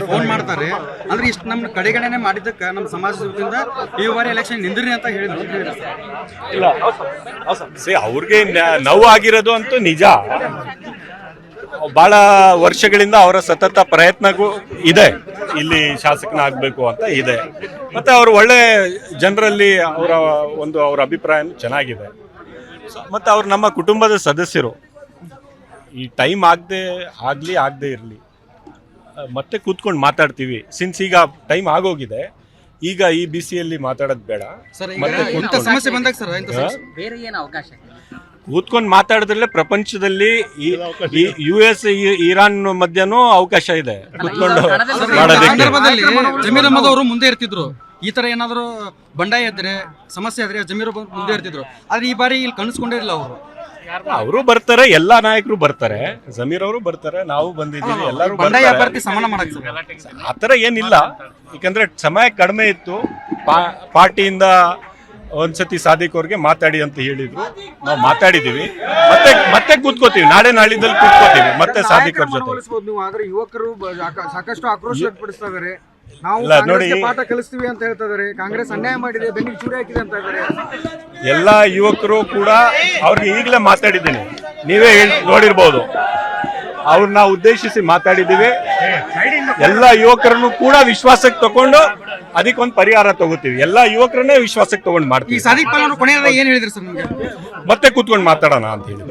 Phone ಮಾಡ್ತಾರೆ ಅಂದ್ರೆ ಇಷ್ಟು ನಮ್ಮ ಕಡೆಗಣನೆ ಮಾಡಿದ್ದಕ್ಕೆ ನಮ್ಮ ಸಮಾಜದಿಂದ ಈ ಬಾರಿ ಎಲೆಕ್ಷನ್ ನಿಂದ್ರಿ ಅಂತ ಹೇಳಿದ್ರು. ಇಲ್ಲ ಅವ್ರಿಗೆ ನೋವು ಆಗಿರೋದು ಅಂತೂ ನಿಜ. ಬಹಳ ವರ್ಷಗಳಿಂದ ಅವರ ಸತತ ಪ್ರಯತ್ನಗೂ ಇದೆ, ಇಲ್ಲಿ ಶಾಸಕನಾಗಬೇಕು ಅಂತ ಇದೆ. ಮತ್ತೆ ಅವರು ಒಳ್ಳೆ ಜನರಲ್ಲಿ ಅವರ ಅಭಿಪ್ರಾಯ ಚೆನ್ನಾಗಿದೆ. ಮತ್ತೆ ಅವ್ರು ನಮ್ಮ ಕುಟುಂಬದ ಸದಸ್ಯರು. ಈ ಟೈಮ್ ಆಗದೆ ಇರಲಿ, ಮತ್ತೆ ಕೂತ್ಕೊಂಡು ಮಾತಾಡ್ತೀವಿ. ಸಿನ್ಸ್ ಈಗ ಟೈಮ್ ಆಗೋಗಿದೆ, ಈಗ ಈ ಬಿಸಿಯಲ್ಲಿ ಮಾತಾಡೋದು ಬೇಡ. ಇಂಥ ಸಮಸ್ಯೆ ಬಂದಾಗ ಸರ್ ಬೇರೆ ಏನು ಅವಕಾಶ ಕೂತ್ಕೊಂಡು ಮಾತಾಡಿದ್ರಲ್ಲೇ ಪ್ರಪಂಚದಲ್ಲಿ US ಇರಾನ್ ಮಧ್ಯನೂ ಅವಕಾಶ ಇದೆ ಕೂತ್ಕೊಂಡು ಮಾಡೋದಕ್ಕೆ. ಜಮೀರ್ ಅಹ್ಮದ್ ಅವರು ಮುಂದೆ ಇರ್ತಿದ್ರು, ಈ ತರ ಏನಾದ್ರು ಬಂಡಾಯ ಇದ್ರೆ ಸಮಸ್ಯೆ ಆದ್ರೆ ಜಮೀರ್ ಮುಂದೆ ಇರ್ತಿದ್ರು. ಆದ್ರೆ ಈ ಬಾರಿ ಇಲ್ಲಿ ಕನಸ್ಕೊಂಡಿರಲಿಲ್ಲ ಅವರು ಬರ್ತಾರೆ, ಎಲ್ಲಾ ನಾಯಕರು ಬರ್ತಾರೆ, ಜಮೀರ್ ಅವರು ಬರ್ತಾರೆ, ನಾವು ಬಂದಿದ್ದೀವಿ, ಎಲ್ಲರೂ ಬರ್ತಾರೆ. ಸಮಾನ ಮಾಡಕ್ ಆತರ ಏನಿಲ್ಲ, ಯಾಕಂದ್ರೆ ಸಮಯ ಕಡಿಮೆ ಇತ್ತು. ಪಾರ್ಟಿಯಿಂದ ಒಂದ್ಸತಿ ಸಾದಿಕ್ ಅವ್ರಿಗೆ ಮಾತಾಡಿ ಅಂತ ಹೇಳಿದ್ರು, ನಾವು ಮಾತಾಡಿದೀವಿ. ಮತ್ತೆ ಕೂತ್ಕೋತೀವಿ, ನಾಳೆ ನಾಳಿದ್ದಲ್ಲಿ ಕೂತ್ಕೋತೀವಿ ಮತ್ತೆ ಸಾದಿಕ್ ಅವ್ರ ಜೊತೆ. ಆದ್ರೆ ಯುವಕರು ಸಾಕಷ್ಟು ಆಕ್ರೋಶ ವ್ಯಕ್ತಪಡಿಸ್ತಾ ಇದಾರೆ. ನಾವು ನೋಡಿ, ಪಾಠ ಕಲಿಸ್ತೀವಿ ಅಂತ ಹೇಳ್ತಾ ಇದಾರೆ. ಕಾಂಗ್ರೆಸ್ ಅನ್ಯಾಯ ಮಾಡಿದೆ, ಬೆನ್ನಿಗೆ ಚೂರಿ ಹಾಕಿದೆ ಅಂತ ಇದಾರೆ. ಎಲ್ಲಾ ಯುವಕರು ಕೂಡ ಅವ್ರಿಗೆ ಈಗಲೇ ಮಾತಾಡಿದ್ದೀನಿ, ನೀವೇ ನೋಡಿರ್ಬೋದು. ಅವ್ರನ್ನ ಉದ್ದೇಶಿಸಿ ಮಾತಾಡಿದ್ದೀವಿ. ಎಲ್ಲಾ ಯುವಕರನ್ನು ಕೂಡ ವಿಶ್ವಾಸಕ್ಕೆ ತಗೊಂಡು ಅದಕ್ಕೊಂದು ಪರಿಹಾರ ತಗೋತೀವಿ. ಎಲ್ಲಾ ಯುವಕರನ್ನೇ ವಿಶ್ವಾಸಕ್ಕೆ ತಗೊಂಡು ಮಾಡ್ತೀವಿ. ಏನ್ ಹೇಳಿದ್ರಿ ಸರ್ ನಿಮ್ಗೆ? ಮತ್ತೆ ಕೂತ್ಕೊಂಡು ಮಾತಾಡೋಣ ಅಂತ ಹೇಳಿ.